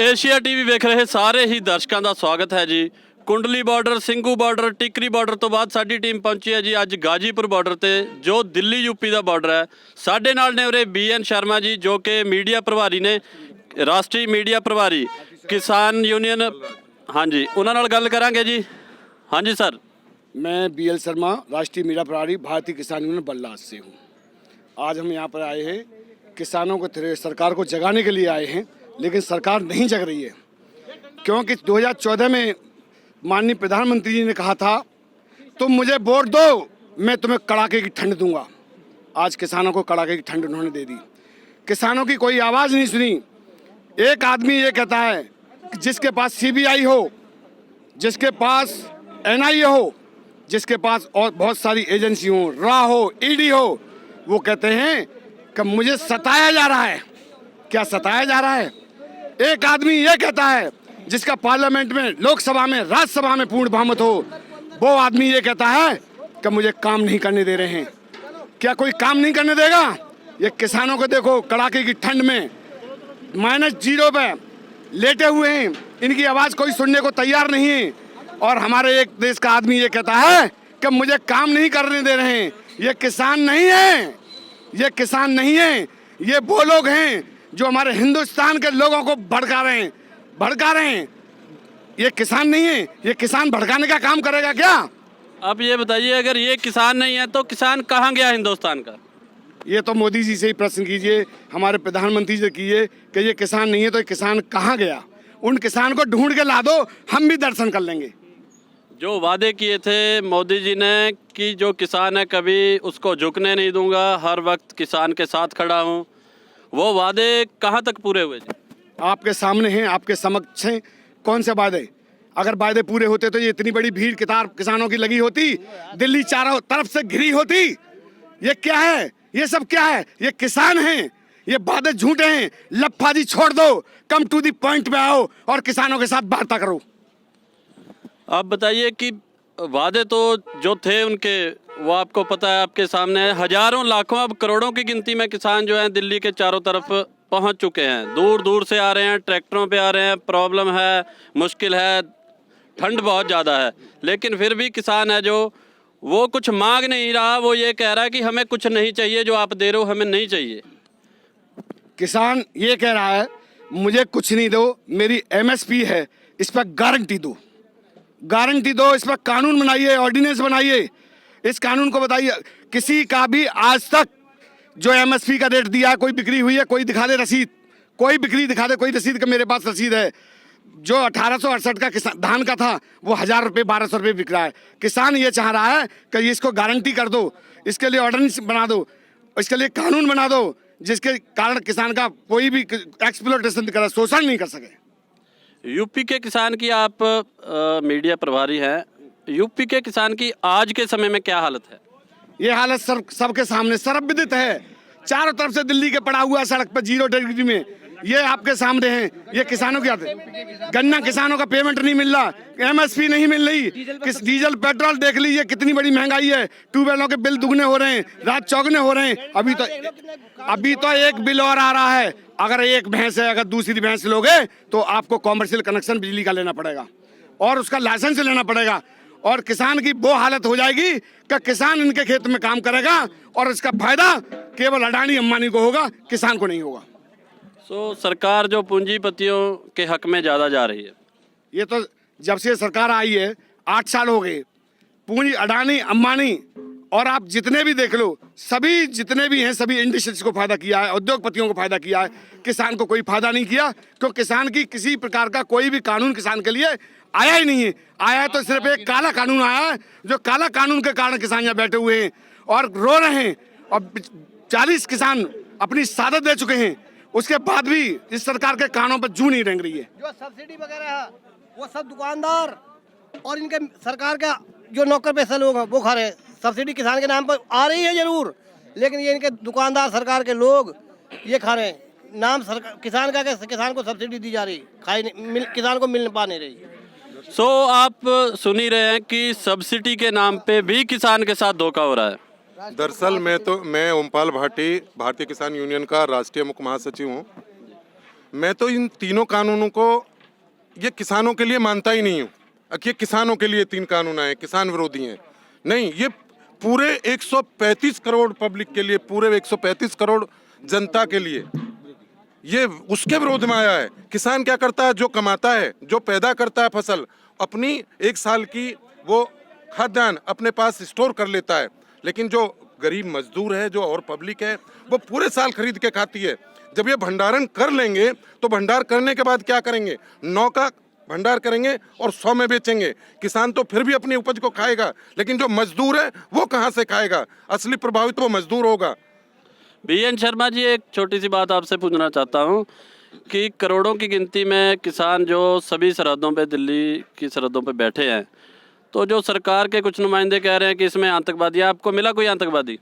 Asia TV ਵੇਖ ਰਹੇ ਸਾਰੇ ਹੀ ਦਰਸ਼ਕਾਂ ਦਾ ਸਵਾਗਤ ਹੈ ਜੀ। Kundli border, Singhu border, Tikri border ਤੋਂ ਬਾਅਦ ਸਾਡੀ ਟੀਮ ਪਹੁੰਚੀ ਹੈ ਜੀ ਅੱਜ ਗਾਜੀਪੁਰ ਬਾਰਡਰ ਤੇ, ਜੋ ਦਿੱਲੀ ਯੂਪੀ ਦਾ ਬਾਰਡਰ ਹੈ। ਸਾਡੇ ਨਾਲ ਨੇ ਉਰੇ BN ਸ਼ਰਮਾ ਜੀ, ਜੋ ਕਿ ਮੀਡੀਆ ਪ੍ਰਭਾਰੀ ਨੇ, ਰਾਸ਼ਟਰੀ ਮੀਡੀਆ ਪ੍ਰਭਾਰੀ ਕਿਸਾਨ यूनियन। हाँ जी, उन्होंने गल करांगे जी। हाँ जी सर। मैं BL शर्मा, राष्ट्रीय मीडिया प्रभारी, भारतीय किसान यूनियन बल्लास से हूँ। आज हम यहाँ पर आए हैं, किसानों को सरकार को जगाने के लिए आए हैं, लेकिन सरकार नहीं जग रही है। क्योंकि 2014 में माननीय प्रधानमंत्री जी ने कहा था तुम मुझे वोट दो, मैं तुम्हें कड़ाके की ठंड दूंगा। आज किसानों को कड़ाके की ठंड उन्होंने दे दी। किसानों की कोई आवाज़ नहीं सुनी। एक आदमी ये कहता है कि जिसके पास CBI हो, जिसके पास NIA हो, जिसके पास और बहुत सारी एजेंसी हो, RA हो, ED हो, वो कहते हैं कि मुझे सताया जा रहा है। क्या सताया जा रहा है? एक आदमी ये कहता है जिसका पार्लियामेंट में, लोकसभा में, राज्यसभा में पूर्ण बहुमत हो, वो आदमी ये कहता है कि मुझे काम नहीं करने दे रहे हैं। क्या कोई काम नहीं करने देगा? ये किसानों को देखो, कड़ाके की ठंड में -0 पे लेटे हुए हैं, इनकी आवाज़ कोई सुनने को तैयार नहीं है। और हमारे एक देश का आदमी ये कहता है कि मुझे काम नहीं करने दे रहे हैं। ये किसान नहीं है, ये किसान नहीं है, ये वो लोग हैं जो हमारे हिंदुस्तान के लोगों को भड़का रहे हैं, भड़का रहे हैं। ये किसान नहीं है, ये किसान भड़काने का काम करेगा क्या? अब ये बताइए, अगर ये किसान नहीं है तो किसान कहाँ गया हिंदुस्तान का? ये तो मोदी जी से ही प्रश्न कीजिए, हमारे प्रधानमंत्री से कीजिए कि ये किसान नहीं है तो ये किसान कहाँ गया। उन किसान को ढूंढ के ला दो, हम भी दर्शन कर लेंगे। जो वादे किए थे मोदी जी ने कि जो किसान है कभी उसको झुकने नहीं दूंगा, हर वक्त किसान के साथ खड़ा हूँ, वो वादे कहाँ तक पूरे हुए जी? आपके सामने हैं, आपके समक्ष हैं। कौन से वादे? अगर वादे पूरे होते तो ये इतनी बड़ी भीड़ किसानों की लगी होती, दिल्ली चारों तरफ से घिरी होती। ये क्या है? ये सब क्या है? ये किसान हैं, ये वादे झूठे हैं। लफाजी छोड़ दो, कम टू दी पॉइंट पे आओ और किसानों के साथ वार्ता करो। आप बताइए कि वादे तो जो थे उनके, वो आपको पता है, आपके सामने है। हजारों, लाखों, अब करोड़ों की गिनती में किसान जो हैं दिल्ली के चारों तरफ पहुंच चुके हैं। दूर दूर से आ रहे हैं, ट्रैक्टरों पे आ रहे हैं। प्रॉब्लम है, मुश्किल है, ठंड बहुत ज़्यादा है, लेकिन फिर भी किसान है जो वो कुछ मांग नहीं रहा। वो ये कह रहा है कि हमें कुछ नहीं चाहिए, जो आप दे रहे हो हमें नहीं चाहिए। किसान ये कह रहा है मुझे कुछ नहीं दो, मेरी MSP है, इस पर गारंटी दो, गारंटी दो, इस पर कानून बनाइए, ऑर्डिनेंस बनाइए, इस कानून को बताइए। किसी का भी आज तक जो MSP का रेट दिया, कोई बिक्री हुई है? कोई दिखा दे रसीद, कोई बिक्री दिखा दे, कोई रसीद का मेरे पास रसीद है। जो 1868 का किसान धान का था वो 1000 रुपये, 1200 रुपये बिक रहा है। किसान ये चाह रहा है कि इसको गारंटी कर दो, इसके लिए ऑर्डिनेंस बना दो, इसके लिए कानून बना दो, जिसके कारण किसान का कोई भी एक्सप्लॉयटेशन करे, शोषण नहीं कर सके। यूपी के किसान की आप मीडिया प्रभारी हैं, यूपी के किसान की आज के समय में क्या हालत है? ये हालत सबके सामने सर्वविदित है। चारों तरफ से दिल्ली के पड़ा हुआ सड़क पर 0 डिग्री में, ये आपके सामने हैं। ये किसानों की आदत, गन्ना किसानों का पेमेंट नहीं मिल रहा, MSP नहीं मिल रही, डीजल पेट्रोल देख लीजिए कितनी बड़ी महंगाई है। ट्यूबवेलों के बिल दुगने हो रहे हैं, रात चौगुने हो रहे हैं। अभी तो एक बिल और आ रहा है। अगर एक भैंस है, अगर दूसरी भैंस लोगे तो आपको कॉमर्शियल कनेक्शन बिजली का लेना पड़ेगा और उसका लाइसेंस लेना पड़ेगा। और किसान की वो हालत हो जाएगी कि किसान इनके खेत में काम करेगा और इसका फायदा केवल अडानी अंबानी को होगा, किसान को नहीं होगा। सरकार जो पूंजीपतियों के हक में ज़्यादा जा रही है, ये तो जब से सरकार आई है 8 साल हो गए। पूंजी अडानी अंबानी और आप जितने भी देख लो, सभी जितने भी हैं, सभी इंडस्ट्रीज को फायदा किया है, उद्योगपतियों को फायदा किया है, किसान को कोई फायदा नहीं किया। क्योंकि किसान की किसी प्रकार का कोई भी कानून किसान के लिए आया ही नहीं है। आया है तो सिर्फ एक काला कानून आया है, जो काला कानून के कारण किसान यहाँ बैठे हुए हैं और रो रहे हैं। और 40 किसान अपनी शहादत दे चुके हैं, उसके बाद भी इस सरकार के कानों पर जू नहीं रेंग रही है। जो सब्सिडी वगैरह है वो सब दुकानदार और इनके सरकार का जो नौकर पैसा लोग हैं वो खा रहे हैं। सब्सिडी किसान के नाम पर आ रही है जरूर, लेकिन ये इनके दुकानदार सरकार के लोग ये खा रहे हैं। नाम सरकार किसान का, किसान को सब्सिडी दी जा रही, खाई नहीं, किसान को मिल पा नहीं रही। आप सुन ही रहे हैं कि सब्सिडी के नाम पे भी किसान के साथ धोखा हो रहा है। दरअसल मैं ओमपाल भाटी, भारतीय किसान यूनियन का राष्ट्रीय मुख्य महासचिव हूँ। मैं तो इन तीनों कानूनों को ये किसानों के लिए मानता ही नहीं हूँ। ये किसानों के लिए 3 कानून आए, किसान विरोधी हैं। नहीं, ये पूरे 135 करोड़ पब्लिक के लिए, पूरे 135 करोड़ जनता के लिए ये उसके विरोध में आया है। किसान क्या करता है? जो कमाता है, जो पैदा करता है फसल, अपनी 1 साल की वो खाद्यान्न अपने पास स्टोर कर लेता है। लेकिन जो गरीब मजदूर है, जो और पब्लिक है, वो पूरे साल खरीद के खाती है। जब ये भंडारण कर लेंगे तो भंडार करने के बाद क्या करेंगे? 9 का भंडार करेंगे और 100 में बेचेंगे। किसान तो फिर भी अपनी उपज को खाएगा, लेकिन जो मजदूर है वो कहाँ से खाएगा? असली प्रभावित तो वो मजदूर होगा। बीएन शर्मा जी, एक छोटी सी बात आपसे पूछना चाहता हूँ कि करोड़ों की गिनती में किसान जो सभी सरहदों पे, दिल्ली की सरहदों पे बैठे हैं, तो जो सरकार के कुछ नुमाइंदे कह रहे हैं कि इसमें आतंकवादी, आपको मिला कोई आतंकवादी?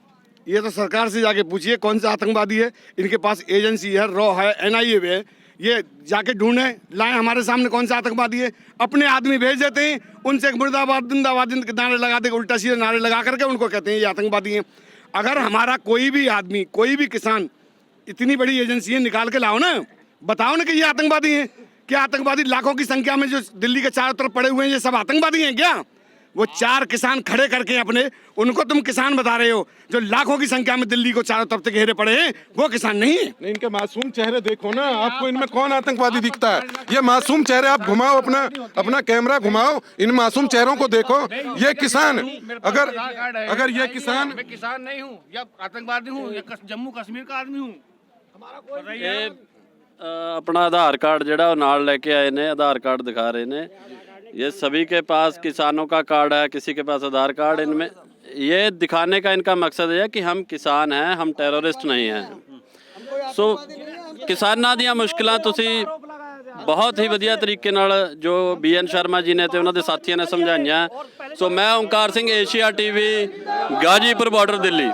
ये तो सरकार से जाके पूछिए कौन सा आतंकवादी है। इनके पास एजेंसी है, रॉ है, NIA है, ये जाके ढूंढे लाएं हमारे सामने कौन सा आतंकवादी है। अपने आदमी भेज देते हैं, उनसे मुर्दाबाद जिंदाबाद के नारे लगा देंगे, उल्टा सीधे नारे लगा करके उनको कहते हैं ये आतंकवादी हैं। अगर हमारा कोई भी आदमी, कोई भी किसान, इतनी बड़ी एजेंसी निकाल के लाओ ना, बताओ ना कि ये आतंकवादी हैं। क्या आतंकवादी लाखों की संख्या में जो दिल्ली के चारों तरफ पड़े हुए हैं, ये सब आतंकवादी हैं क्या? वो 4 किसान खड़े करके अपने, उनको तुम किसान बता रहे हो। जो लाखों की संख्या में दिल्ली को चारों तरफ से घेरे पड़े हैं, वो किसान नहीं है। नहीं, इनके मासूम चेहरे देखो ना, आपको इनमें कौन आतंकवादी दिखता है? ये मासूम चेहरे आप घुमाओ, अपना कैमरा घुमाओ, इन मासूम चेहरों को देखो। ये किसान, अगर ये किसान, मैं किसान नहीं हूँ या आतंकवादी हूँ या जम्मू कश्मीर का आदमी हूँ। ਇਹ अपना आधार कार्ड ਜਿਹੜਾ ਉਹ ਨਾਲ ਲੈ ਕੇ ਆਏ ਨੇ, आधार कार्ड दिखा रहे ने। ये सभी के पास किसानों का कार्ड है, किसी के पास आधार कार्ड। इनमें ये दिखाने का इनका मकसद है कि हम किसान हैं, हम टेररिस्ट नहीं हैं। सो किसानां ਦੀਆਂ ਮੁਸ਼ਕਲਾਂ ਤੁਸੀਂ ਬਹੁਤ ਹੀ ਵਧੀਆ ਤਰੀਕੇ ਨਾਲ ਜੋ BN ਸ਼ਰਮਾ ਜੀ ਨੇ ਤੇ ਉਹਨਾਂ ਦੇ ਸਾਥੀਆਂ ਨੇ ਸਮਝਾਈਆਂ। ਸੋ ਮੈਂ Omkar Singh, Asia TV, Ghazipur border, Delhi.